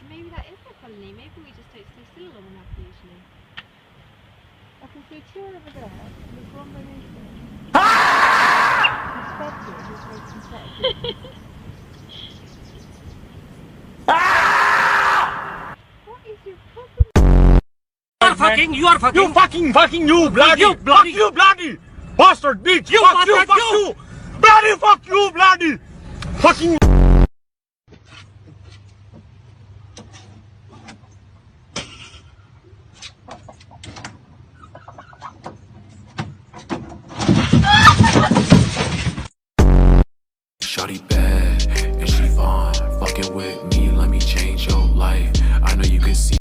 Maybe that is the colony. Maybe we just don't stay still long enough usually. I can see two over there. There's one beneath me. What is your problem? You are fucking, you bloody, fuck you bloody bastard bitch, fuck you, bloody fuck you bloody, fucking.